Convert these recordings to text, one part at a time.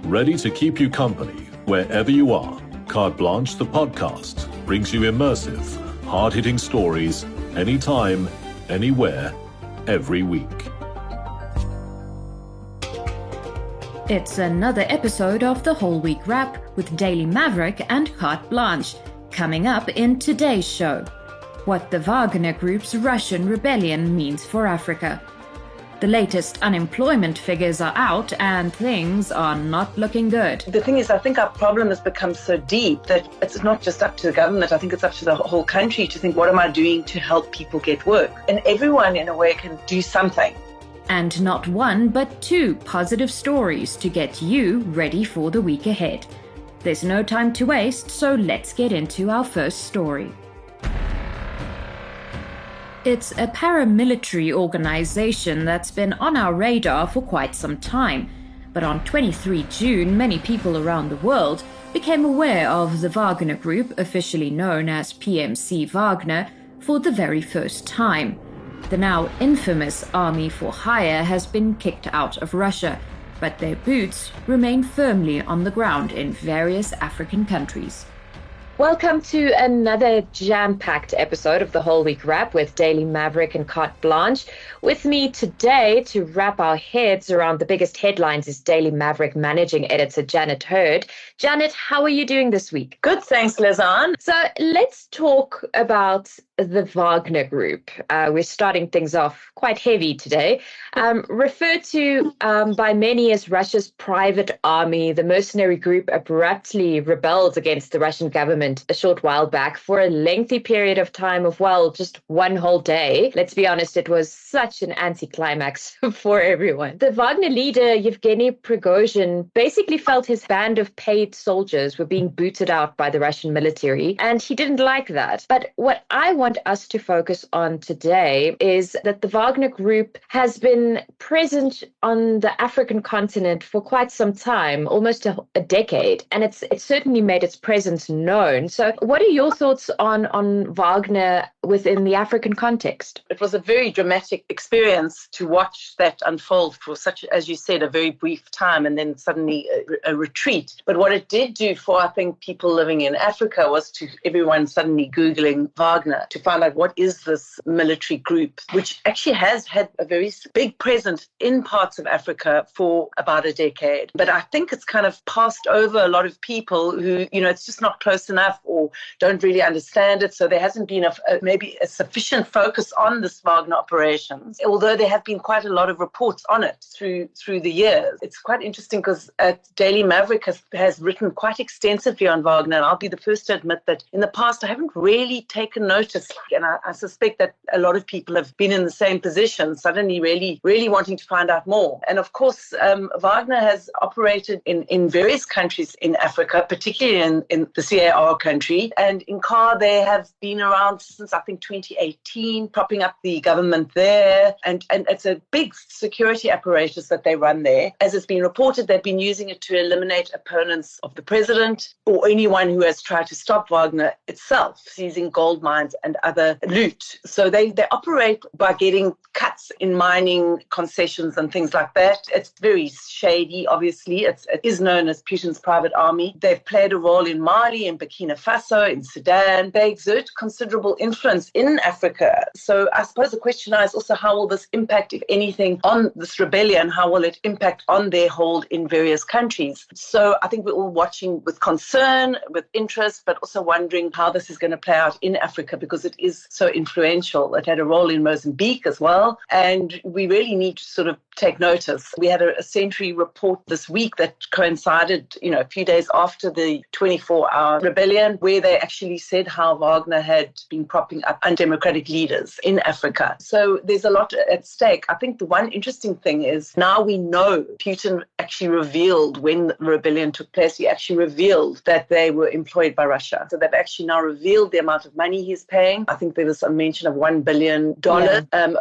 ready to keep you company wherever you are. Carte Blanche, the podcast, brings you immersive, hard-hitting stories anytime, anywhere, every week. It's another episode of the WholeWeek Wrap with Daily Maverick and Carte Blanche. Coming up in today's show, what the Wagner Group's Russian rebellion means for Africa. The latest unemployment figures are out and things are not looking good. The thing is, I think our problem has become so deep that it's not just up to the government. I think it's up to the whole country to think, what am I doing to help people get work? And everyone, in a way, can do something. And not one, but two positive stories to get you ready for the week ahead. There's no time to waste, so let's get into our first story. It's a paramilitary organization that's been on our radar for quite some time. But on 23 June, many people around the world became aware of the Wagner Group, officially known as PMC Wagner, for the very first time. The now infamous army for hire has been kicked out of Russia, but their boots remain firmly on the ground in various African countries. Welcome to another jam-packed episode of the WholeWeek Wrap with Daily Maverick and Carte Blanche. With me today to wrap our heads around the biggest headlines is Daily Maverick managing editor Janet Hurd. Janet, how are you doing this week? Good, thanks, Lizanne. So let's talk about the Wagner Group. We're starting things off quite heavy today. Referred to by many as Russia's private army, the mercenary group abruptly rebelled against the Russian government a short while back for a lengthy period of time of, well, just one whole day. Let's be honest, it was such an anticlimax for everyone. The Wagner leader, Yevgeny Prigozhin, basically felt his band of paid soldiers were being booted out by the Russian military, and he didn't like that. But what I want us to focus on today is that the Wagner Group has been present on the African continent for quite some time, almost a decade, and it's certainly made its presence known. So what are your thoughts on Wagner within the African context? It was a very dramatic experience to watch that unfold for such, as you said, a very brief time and then suddenly a retreat. But what it did do for, I think, people living in Africa was to everyone suddenly Googling Wagner to find out what is this military group, which actually has had a very big presence in parts of Africa for about a decade. But I think it's kind of passed over a lot of people who, it's just not close enough or don't really understand it. So there hasn't been maybe a sufficient focus on this Wagner operations, although there have been quite a lot of reports on it through the years. It's quite interesting because Daily Maverick has written quite extensively on Wagner, and I'll be the first to admit that in the past I haven't really taken notice, and I suspect that a lot of people have been in the same position, suddenly really, really wanting to find out more. And of course, Wagner has operated in various countries in Africa, particularly in the CAR country. And in CAR, they have been around since, I think, 2018, propping up the government there. And it's a big security apparatus that they run there. As it's been reported, they've been using it to eliminate opponents of the president or anyone who has tried to stop Wagner itself, seizing gold mines and other loot. So they operate by getting cuts in mining concessions and things like that. It's very shady, obviously. It is known as Putin's private army. They've played a role in Mali, in Burkina Faso, in Sudan. They exert considerable influence in Africa. So I suppose the question now is also, how will this impact, if anything, on this rebellion? How will it impact on their hold in various countries? So I think we're all watching with concern, with interest, but also wondering how this is going to play out in Africa because it is so influential. It had a role in Mozambique as well. And we really need to sort of take notice. We had a Century report this week that coincided, a few days after the 24-hour rebellion, where they actually said how Wagner had been propping up undemocratic leaders in Africa. So there's a lot at stake. I think the one interesting thing is now we know Putin actually revealed when the rebellion took place, he actually revealed that they were employed by Russia. So they've actually now revealed the amount of money he's paying. I think there was a mention of $1 billion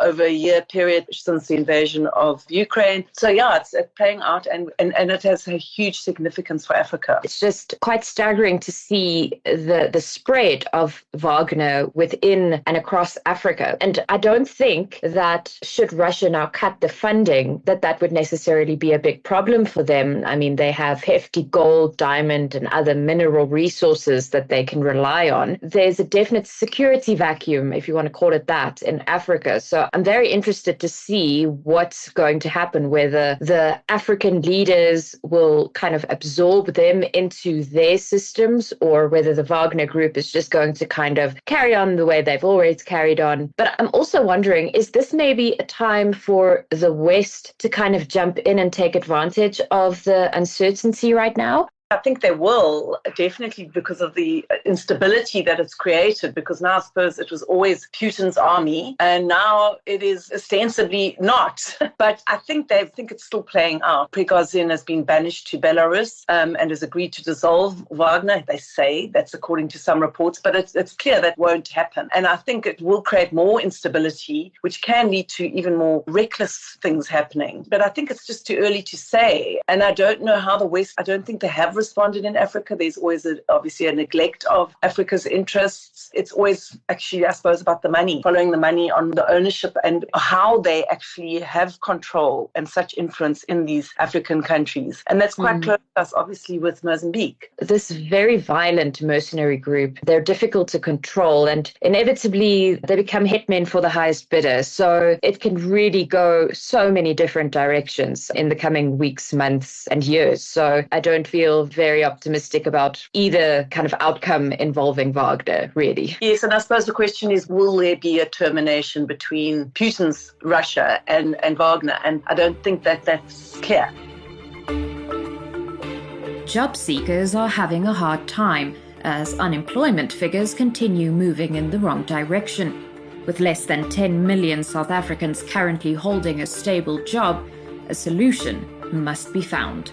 over a year period since the invasion of Ukraine. So it's playing out and it has a huge significance for Africa. It's just quite staggering to see the spread of Wagner within and across Africa. And I don't think that should Russia now cut the funding, that would necessarily be a big problem problem for them. I mean, they have hefty gold, diamond, and other mineral resources that they can rely on. There's a definite security vacuum, if you want to call it that, in Africa. So I'm very interested to see what's going to happen, whether the African leaders will kind of absorb them into their systems, or whether the Wagner Group is just going to kind of carry on the way they've always carried on. But I'm also wondering, is this maybe a time for the West to kind of jump in and take advantage of the uncertainty right now? I think they will, definitely, because of the instability that it's created, because now I suppose it was always Putin's army and now it is ostensibly not. But I think they think it's still playing out. Prigozhin has been banished to Belarus and has agreed to dissolve Wagner, they say. That's according to some reports, but it's clear that won't happen. And I think it will create more instability, which can lead to even more reckless things happening. But I think it's just too early to say. And I don't know how the West, I don't think they have responded in Africa. There's always obviously a neglect of Africa's interests. It's always actually, I suppose, about the money, following the money on the ownership and how they actually have control and such influence in these African countries. And that's quite close to us, obviously, with Mozambique. This very violent mercenary group, they're difficult to control, and inevitably they become hitmen for the highest bidder. So it can really go so many different directions in the coming weeks, months, and years. So I don't feel very optimistic about either kind of outcome involving Wagner, really. Yes, and I suppose the question is, will there be a termination between Putin's Russia and Wagner? And I don't think that's clear. Job seekers are having a hard time as unemployment figures continue moving in the wrong direction. With less than 10 million South Africans currently holding a stable job, a solution must be found.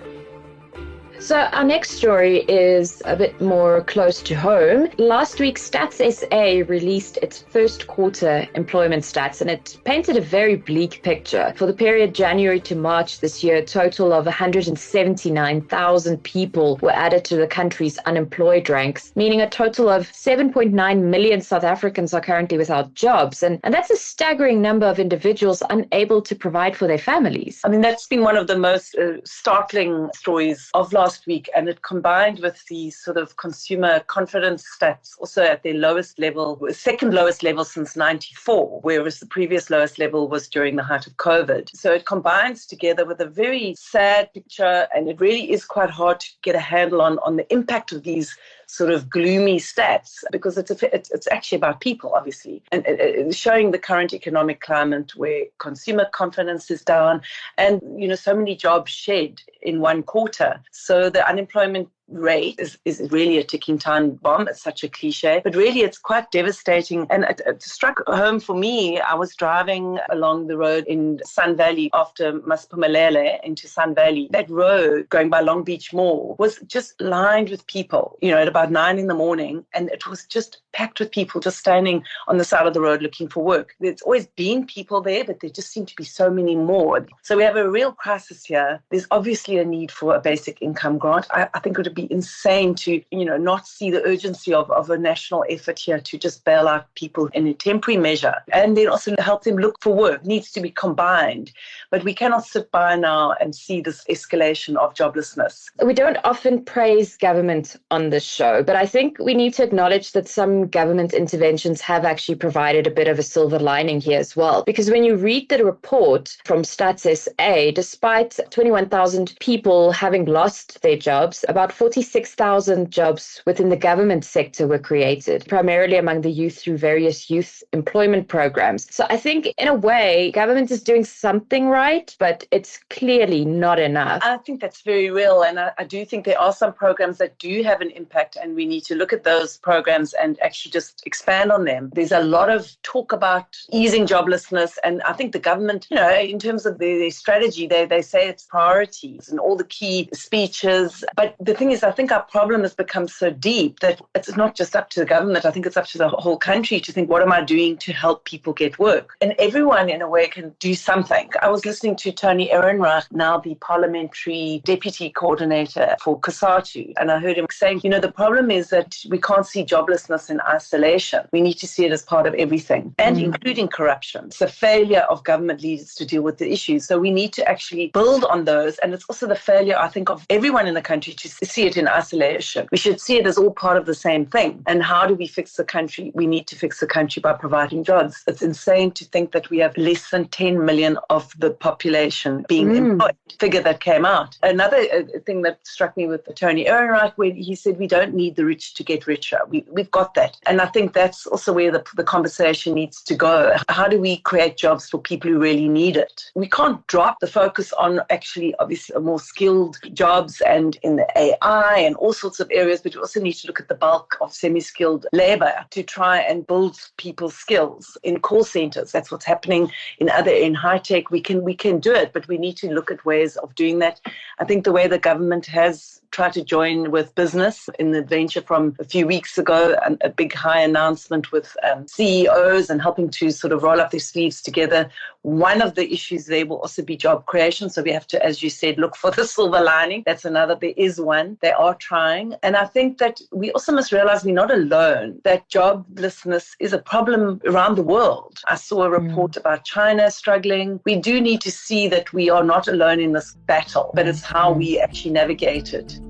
So our next story is a bit more close to home. Last week, Stats SA released its first quarter employment stats, and it painted a very bleak picture. For the period January to March this year, a total of 179,000 people were added to the country's unemployed ranks, meaning a total of 7.9 million South Africans are currently without jobs. And that's a staggering number of individuals unable to provide for their families. I mean, that's been one of the most startling stories of last week, and it combined with the sort of consumer confidence stats also at their lowest level, second lowest level since 94, whereas the previous lowest level was during the height of COVID. So it combines together with a very sad picture, and it really is quite hard to get a handle on the impact of these sort of gloomy stats, because it's actually about people, obviously, and showing the current economic climate where consumer confidence is down and, so many jobs shed in one quarter. So the unemployment rate is really a ticking time bomb. It's such a cliche, but really it's quite devastating. And it struck home for me. I was driving along the road in Sun Valley after Masiphumelele into Sun Valley. That road going by Long Beach Mall was just lined with people, at about 9 a.m, and it was just packed with people just standing on the side of the road looking for work. There's always been people there, but there just seem to be so many more. So we have a real crisis here. There's obviously a need for a basic income grant. I think it would be insane to, not see the urgency of a national effort here to just bail out people in a temporary measure and then also help them look for work. It needs to be combined. But we cannot sit by now and see this escalation of joblessness. We don't often praise government on this show, but I think we need to acknowledge that some government interventions have actually provided a bit of a silver lining here as well. Because when you read the report from Stats SA, despite 21,000 people having lost their jobs, about 46,000 jobs within the government sector were created, primarily among the youth through various youth employment programs. So I think in a way, government is doing something right, but it's clearly not enough. I think that's very real. And I do think there are some programs that do have an impact, and we need to look at those programs and actually just expand on them. There's a lot of talk about easing joblessness, and I think the government, in terms of their strategy, they say it's priorities and all the key speeches. But the thing is, I think our problem has become so deep that it's not just up to the government. I think it's up to the whole country to think, what am I doing to help people get work? And everyone, in a way, can do something. I was listening to Tony Ehrenreich, now the parliamentary deputy coordinator for Carte, and I heard him saying, the problem is that we can't see joblessness in isolation. We need to see it as part of everything, and including corruption. It's the failure of government leaders to deal with the issues. So we need to actually build on those. And it's also the failure, I think, of everyone in the country to see it in isolation. We should see it as all part of the same thing. And how do we fix the country? We need to fix the country by providing jobs. It's insane to think that we have less than 10 million of the population being employed. Figure that came out. Another thing that struck me with Tony Ehrenreich, when he said we don't need the rich to get richer. We've got that. And I think that's also where the conversation needs to go. How do we create jobs for people who really need it? We can't drop the focus on actually, obviously, more skilled jobs and in the AI and all sorts of areas, but we also need to look at the bulk of semi-skilled labor to try and build people's skills in call centers. That's what's happening in high tech. We can do it, but we need to look at ways of doing that. I think the way the government has tried to join with business in the venture from a few weeks ago, a big high announcement with CEOs and helping to sort of roll up their sleeves together. One of the issues there will also be job creation. So we have to, as you said, look for the silver lining. That's another. There is one. They are trying. And I think that we also must realize we're not alone, that joblessness is a problem around the world. I saw a report about China struggling. We do need to see that we are not alone in this battle, but it's how we actually navigate it.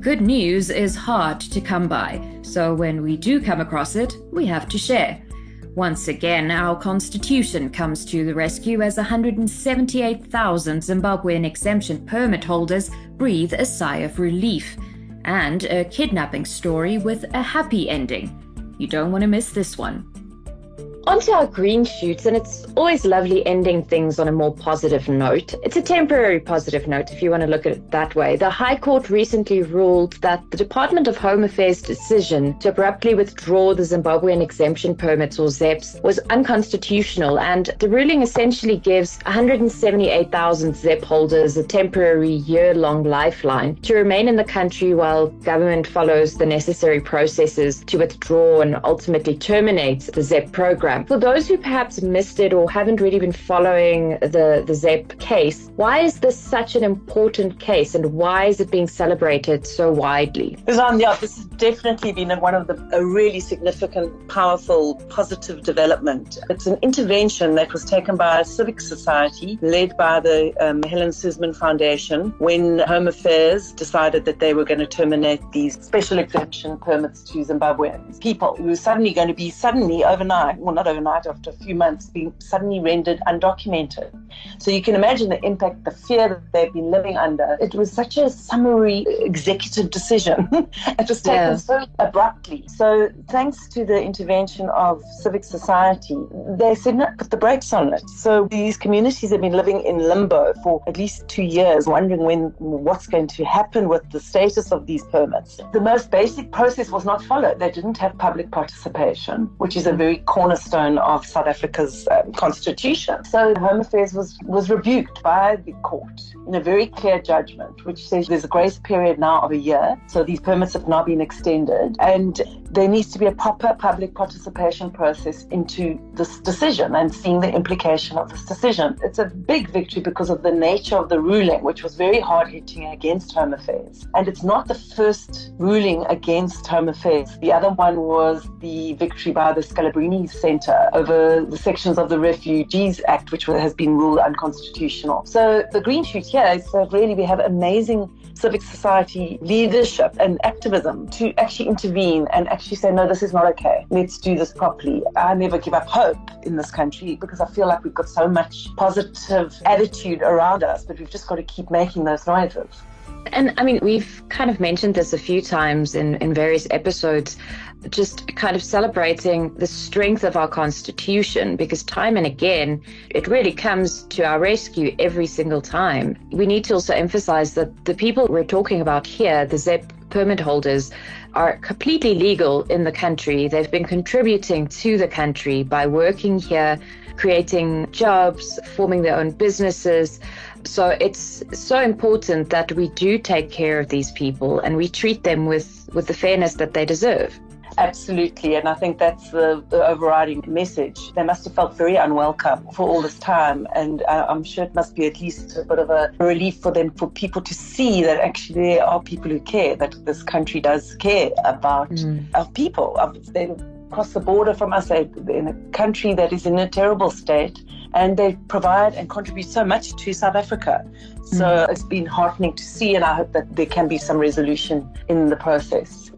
Good news is hard to come by, so when we do come across it, we have to share. Once again, our constitution comes to the rescue as 178,000 Zimbabwean exemption permit holders breathe a sigh of relief. And a kidnapping story with a happy ending. You don't want to miss this one. On to our green shoots, and it's always lovely ending things on a more positive note. It's a temporary positive note, if you want to look at it that way. The High Court recently ruled that the Department of Home Affairs' decision to abruptly withdraw the Zimbabwean exemption permits, or ZEPs, was unconstitutional, and the ruling essentially gives 178,000 ZEP holders a temporary year-long lifeline to remain in the country while government follows the necessary processes to withdraw and ultimately terminate the ZEP program. For those who perhaps missed it or haven't really been following the ZEP case, why is this such an important case and why is it being celebrated so widely? This has definitely been one of a really significant, powerful, positive development. It's an intervention that was taken by a civic society led by the Helen Suzman Foundation when Home Affairs decided that they were going to terminate these special exemption permits to Zimbabweans. People who were suddenly going to be overnight, well, not overnight, after a few months, being suddenly rendered undocumented. So you can imagine the impact, the fear that they've been living under. It was such a summary executive decision. It was taken so abruptly. So thanks to the intervention of civic society, they said, no, put the brakes on it. So these communities have been living in limbo for at least 2 years, wondering what's going to happen with the status of these permits. The most basic process was not followed. They didn't have public participation, which is a very cornerstone of South Africa's constitution. So Home Affairs was rebuked by the court in a very clear judgment, which says there's a grace period now of a year. So these permits have now been extended, and there needs to be a proper public participation process into this decision and seeing the implication of this decision. It's a big victory because of the nature of the ruling, which was very hard-hitting against Home Affairs. And it's not the first ruling against Home Affairs. The other one was the victory by the Scalabrini Centre over the sections of the Refugees Act, which has been ruled unconstitutional. So the green shoot here is that really we have amazing civic society leadership and activism to actually intervene and actually say, no, this is not okay. Let's do this properly. I never give up hope in this country because I feel like we've got so much positive attitude around us, but we've just got to keep making those noises. And I mean, we've kind of mentioned this a few times in various episodes, just kind of celebrating the strength of our constitution, because time and again, it really comes to our rescue every single time. We need to also emphasize that the people we're talking about here, the ZEP permit holders, are completely legal in the country. They've been contributing to the country by working here, creating jobs, forming their own businesses. So it's so important that we do take care of these people and we treat them with the fairness that they deserve. Absolutely, and I think that's the overriding message. They must have felt very unwelcome for all this time, and I'm sure it must be at least a bit of a relief for them, for people to see that actually there are people who care, that this country does care about our people. They cross the border from us, they're in a country that is in a terrible state, and they provide and contribute so much to South Africa. So it's been heartening to see, and I hope that there can be some resolution in the process.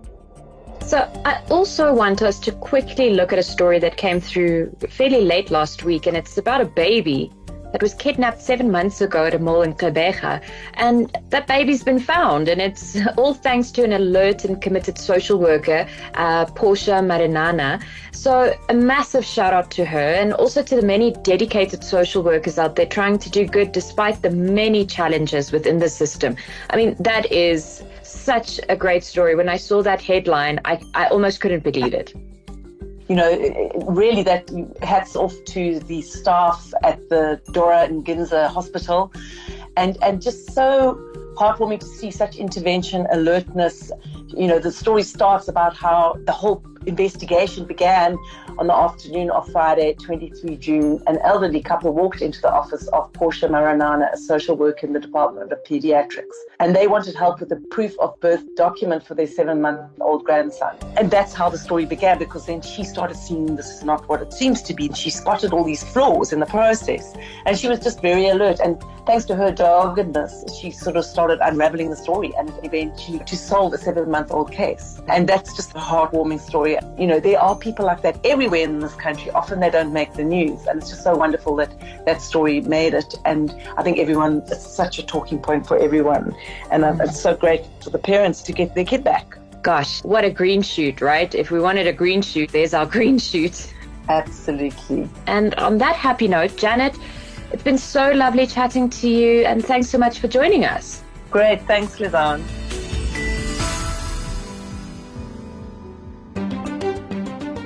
So I also want us to quickly look at a story that came through fairly late last week, and it's about a baby that was kidnapped 7 months ago at a mall in Gqeberha, and that baby's been found, and it's all thanks to an alert and committed social worker, Portia Marinana. So a massive shout out to her, and also to the many dedicated social workers out there trying to do good despite the many challenges within the system. I mean, that is such a great story. When I saw that headline, I almost couldn't believe it. You know, really that hats off to the staff at the Dora and Ginza Hospital, and just so heartwarming to see such intervention, alertness. You know, the story starts about how the whole investigation began on the afternoon of Friday, 23 June. An elderly couple walked into the office of Portia Marinana, a social worker in the Department of Pediatrics, and they wanted help with a proof of birth document for their 7-month-old grandson. And that's how the story began, because then she started seeing this is not what it seems to be, and she spotted all these flaws in the process, and she was just very alert. And thanks to her doggedness, she sort of started unraveling the story and eventually to solve a 7-month-old case. And that's just a heartwarming story. You know, there are people like that everywhere in this country. Often they don't make the news, and it's just so wonderful that that story made it. And I think it's such a talking point for everyone. And it's so great for the parents to get their kid back. Gosh, what a green shoot, right? If we wanted a green shoot, there's our green shoot. Absolutely. And on that happy note, Janet, it's been so lovely chatting to you, and thanks so much for joining us. Great. Thanks, Lizanne.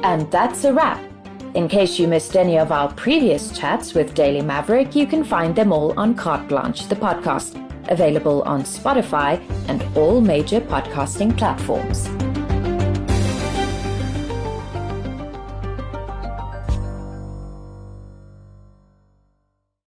And that's a wrap. In case you missed any of our previous chats with Daily Maverick, you can find them all on Carte Blanche, the podcast, available on Spotify and all major podcasting platforms.